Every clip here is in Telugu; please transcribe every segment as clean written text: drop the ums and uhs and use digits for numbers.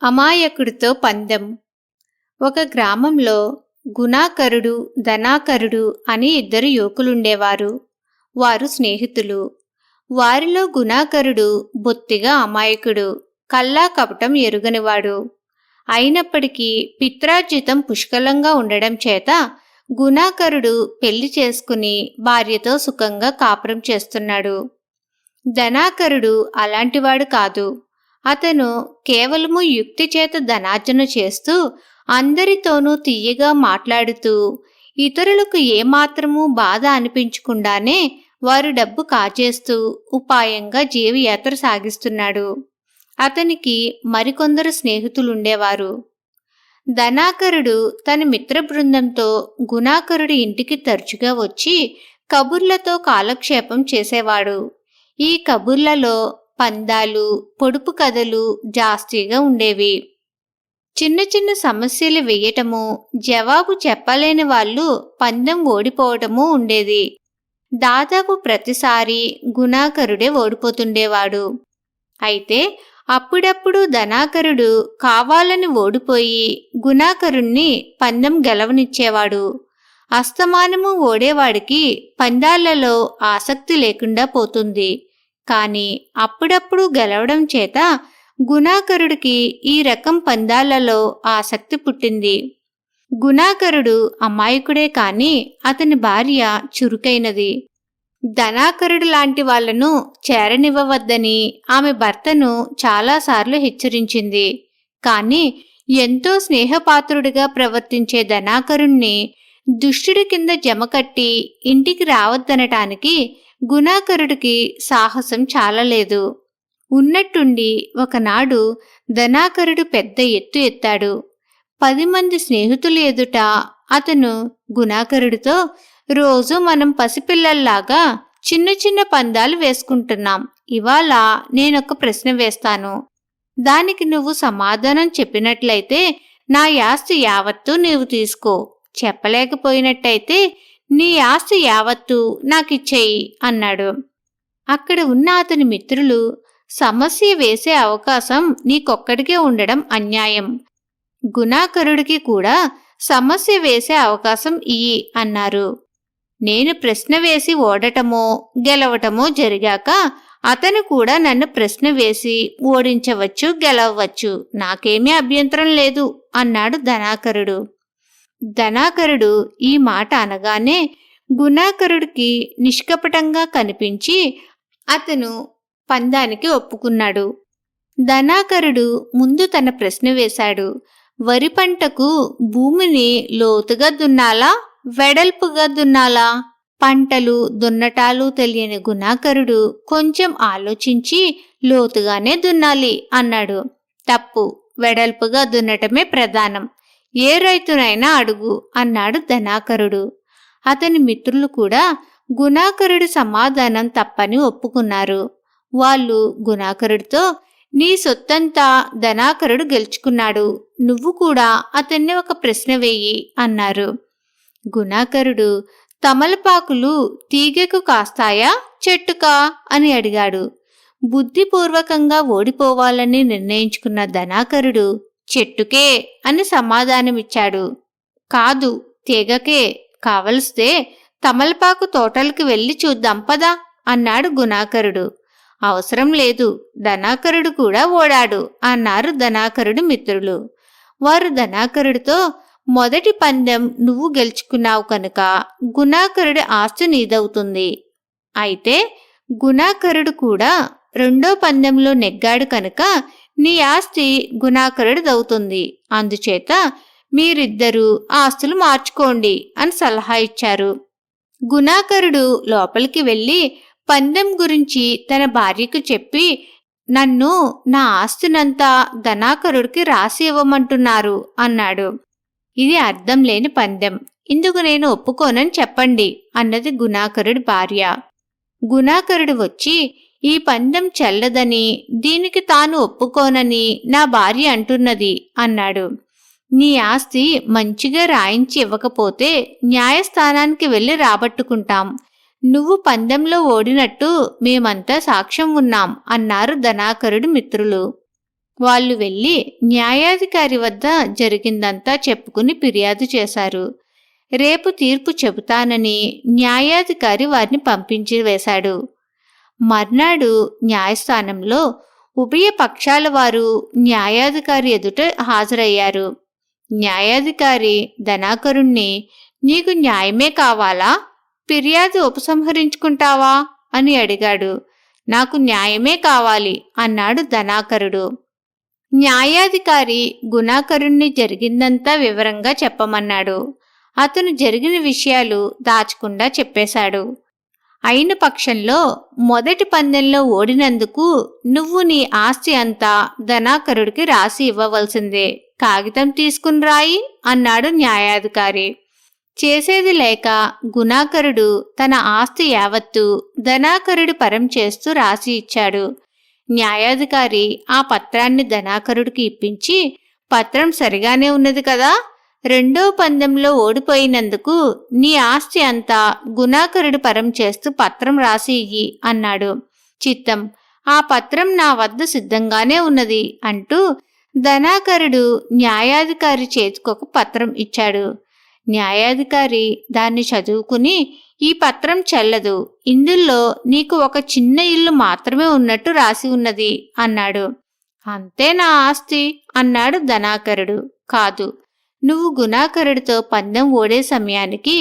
అమాయకుడితో పందెం. ఒక గ్రామంలో గుణాకరుడు, ధనాకరుడు అని ఇద్దరు యువకులుండేవారు. వారు స్నేహితులు. వారిలో గుణాకరుడు బొత్తిగా అమాయకుడు, కల్లా కపటం ఎరుగనివాడు. అయినప్పటికీ పిత్రార్జితం పుష్కలంగా ఉండడం చేత గుణాకరుడు పెళ్లి చేసుకుని భార్యతో సుఖంగా కాపురం చేస్తున్నాడు. ధనాకరుడు అలాంటివాడు కాదు. అతను కేవలము యుక్తి చేత ధనార్జన చేస్తూ, అందరితోనూ తీయగా మాట్లాడుతూ, ఇతరులకు ఏమాత్రమూ బాధ అనిపించకుండానే వారు డబ్బు కాజేస్తూ ఉపాయంగా జీవయాత్ర సాగిస్తున్నాడు. అతనికి మరికొందరు స్నేహితులుండేవారు. ధనాకరుడు తన మిత్ర బృందంతో గుణాకరుడి ఇంటికి తరచుగా వచ్చి కబుర్లతో కాలక్షేపం చేసేవాడు. ఈ కబుర్లలో పందాలు, పొడుపు కథలు జాస్తిగా ఉండేవి. చిన్న చిన్న సమస్యలు వేయటము, జవాబు చెప్పలేని వాళ్ళు పందెం ఓడిపోవటము ఉండేది. దాదాపు ప్రతిసారి గుణాకరుడే ఓడిపోతుండేవాడు. అయితే అప్పుడప్పుడు ధనాకరుడు కావాలని ఓడిపోయి గుణాకరుణ్ణి పందెం గెలవనిచ్చేవాడు. అస్తమానము ఓడేవాడికి పందాలలో ఆసక్తి లేకుండా పోతుంది. కాని అప్పుడప్పుడు గెలవడం చేత గుణాకరుడికి ఈ రకం పందాలలో ఆసక్తి పుట్టింది. గుణాకరుడు అమాయకుడే కాని అతని భార్య చురుకైనది. ధనాకరుడు లాంటి వాళ్లను చేరనివ్వవద్దని ఆమె భర్తను చాలాసార్లు హెచ్చరించింది. కాని ఎంతో స్నేహపాత్రుడిగా ప్రవర్తించే ధనాకరుణ్ణి దుష్టుడి కింద జమకట్టి ఇంటికి రావద్దనటానికి గుణాకరుడికి సాహసం చాలలేదు. ఉన్నట్టుండి ఒకనాడు ధనాకరుడు పెద్ద ఎత్తు ఎత్తాడు. 10 మంది స్నేహితులు ఎదుట అతను గుణాకరుడితో, రోజు మనం పసిపిల్లల్లాగా చిన్న చిన్న పందాలు వేసుకుంటున్నాం. ఇవాళ నేనొక ప్రశ్న వేస్తాను. దానికి నువ్వు సమాధానం చెప్పినట్లయితే నా ఆస్తి యావత్తూ నీవు తీసుకో. చెప్పలేకపోయినట్టయితే నీ ఆస్తి యావత్తూ నాకిచ్చేయి అన్నాడు. అక్కడ ఉన్న అతని మిత్రులు, సమస్య వేసే అవకాశం నీకొక్కడికే ఉండడం అన్యాయం. గుణాకరుడికి కూడా సమస్య వేసే అవకాశం ఇయ్యి అన్నారు. నేను ప్రశ్న వేసి ఓడటమో గెలవటమో జరిగాక అతను కూడా నన్ను ప్రశ్న వేసి ఓడించవచ్చు, గెలవవచ్చు. నాకేమీ అభ్యంతరం లేదు అన్నాడు ధనాకరుడు. ధనాకరుడు ఈ మాట అనగానే గుణాకరుడికి నిష్కపటంగా కనిపించి అతను పందానికి ఒప్పుకున్నాడు. ధనాకరుడు ముందు తన ప్రశ్న వేశాడు. వరి పంటకు భూమిని లోతుగా దున్నాలా, వెడల్పుగా దున్నాలా? పంటలు దున్నటాలు తెలియని గుణాకరుడు కొంచెం ఆలోచించి లోతుగానే దున్నాలి అన్నాడు. తప్పు, వెడల్పుగా దున్నటమే ప్రధానం. ఏ రైతునైనా అడుగు అన్నాడు ధనాకరుడు. అతని మిత్రులు కూడా గుణాకరుడి సమాధానం తప్పని ఒప్పుకున్నారు. వాళ్ళు గుణాకరుడితో, నీ సొత్తంతా ధనాకరుడు గెలుచుకున్నాడు, నువ్వు కూడా అతన్ని ఒక ప్రశ్న వేయి అన్నారు. గుణాకరుడు, తమలపాకులు తీగకు కాస్తాయా, చెట్టుకా అని అడిగాడు. బుద్ధిపూర్వకంగా ఓడిపోవాలని నిర్ణయించుకున్న ధనాకరుడు చెట్టుకే అని సమాధానమిచ్చాడు. కాదు, తీగకే. కావలిస్తే తమలపాకు తోటలకు వెళ్ళి చూద్దాం పదా అన్నాడు గుణాకరుడు. అవసరం లేదు, ధనాకరుడు కూడా ఓడాడు అన్నారు ధనాకరుడు మిత్రులు. వారు ధనాకరుడితో, మొదటి పందెం నువ్వు గెలుచుకున్నావు కనుక గుణాకరుడి ఆస్తి నీదవుతుంది. అయితే గుణాకరుడు కూడా రెండో పందెంలో నెగ్గాడు కనుక నీ ఆస్తి గుణాకరుడిదవుతుంది. అందుచేత మీరిద్దరూ ఆస్తులు మార్చుకోండి అని సలహా ఇచ్చారు. గుణాకరుడు లోపలికి వెళ్ళి పందెం గురించి తన భార్యకు చెప్పి, నన్ను నా ఆస్తినంతా ధనాకరుడికి రాసి ఇవ్వమంటున్నారు అన్నాడు. ఇది అర్థం లేని పందెం, ఇందుకు నేను ఒప్పుకోనని చెప్పండి అన్నది గుణాకరుడి భార్య. గుణాకరుడు వచ్చి, ఈ పందెం చెల్లదని, దీనికి తాను ఒప్పుకోనని నా భార్య అంటున్నది అన్నాడు. నీ ఆస్తి మంచిగా రాయించి ఇవ్వకపోతే న్యాయస్థానానికి వెళ్ళి రాబట్టుకుంటాం. నువ్వు పందెంలో ఓడినట్టు మేమంతా సాక్ష్యం ఉన్నాం అన్నారు ధనాకరుడి మిత్రులు. వాళ్ళు వెళ్ళి న్యాయాధికారి వద్ద జరిగిందంతా చెప్పుకుని ఫిర్యాదు చేశారు. రేపు తీర్పు చెబుతానని న్యాయాధికారి వారిని పంపించి వేశాడు. మర్నాడు న్యాయస్థానంలో ఉభయ పక్షాల వారు న్యాయాధికారి ఎదుట హాజరయ్యారు. న్యాయాధికారి ధనాకరుణ్ణి, నీకు న్యాయమే కావాలా, ఫిర్యాదు ఉపసంహరించుకుంటావా అని అడిగాడు. నాకు న్యాయమే కావాలి అన్నాడు ధనాకరుడు. న్యాయాధికారి గుణాకరుణ్ణి జరిగిందంతా వివరంగా చెప్పమన్నాడు. అతను జరిగిన విషయాలు దాచకుండా చెప్పేశాడు. అయిన పక్షంలో మొదటి పందెంలో ఓడినందుకు నువ్వు నీ ఆస్తి అంతా ధనాకరుడికి రాసి ఇవ్వవలసిందే. కాగితం తీసుకుని రాయి అన్నాడు న్యాయాధికారి. చేసేది లేక గుణాకరుడు తన ఆస్తి యావత్తు ధనాకరుడి పరం చేస్తూ రాసి ఇచ్చాడు. న్యాయాధికారి ఆ పత్రాన్ని ధనాకరుడికి ఇప్పించి, పత్రం సరిగానే ఉన్నది కదా, రెండో పందెంలో ఓడిపోయినందుకు నీ ఆస్తి అంతా గుణాకరుడి పరం చేస్తూ పత్రం రాసి ఇయ్యి అన్నాడు. చిత్తం, ఆ పత్రం నా వద్ద సిద్ధంగానే ఉన్నది అంటూ ధనాకరుడు న్యాయాధికారి చేతికొక పత్రం ఇచ్చాడు. న్యాయాధికారి దాన్ని చదువుకుని, ఈ పత్రం చెల్లదు, ఇందులో నీకు ఒక చిన్న ఇల్లు మాత్రమే ఉన్నట్టు రాసి ఉన్నది అన్నాడు. అంతే నా ఆస్తి అన్నాడు ధనాకరుడు. కాదు, నువ్వు గుణాకరుడితో పందెం ఓడే సమయానికి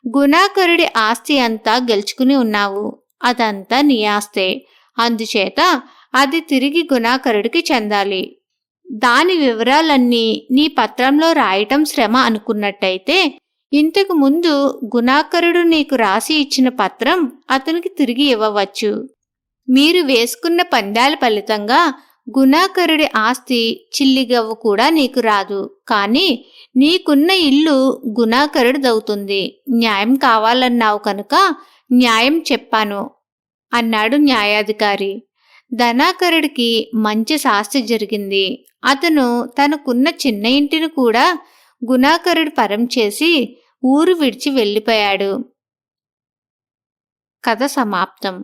గుణాకరుడి ఆస్తి అంతా గెలుచుకుని ఉన్నావు. అదంతా నీ ఆస్తే, అందుచేత అది తిరిగి గుణాకరుడికి చెందాలి. దాని వివరాలన్నీ నీ పత్రంలో రాయటం శ్రమ అనుకున్నట్టయితే ఇంతకు ముందు గుణాకరుడు నీకు రాసి ఇచ్చిన పత్రం అతనికి తిరిగి ఇవ్వవచ్చు. మీరు వేసుకున్న పందాల ఫలితంగా గుణాకరుడి ఆస్తి చిల్లిగవ్వ కూడా నీకు రాదు. కానీ నీకున్న ఇల్లు గుణాకరుడిదవుతుంది. న్యాయం కావాలన్నావు కనుక న్యాయం చెప్పాను అన్నాడు న్యాయాధికారి. ధనాకరుడికి మంచి శాస్తి జరిగింది. అతను తనకున్న చిన్న ఇంటిని కూడా గుణాకరుడి పరం చేసి ఊరు విడిచి వెళ్ళిపోయాడు. కథ సమాప్తం.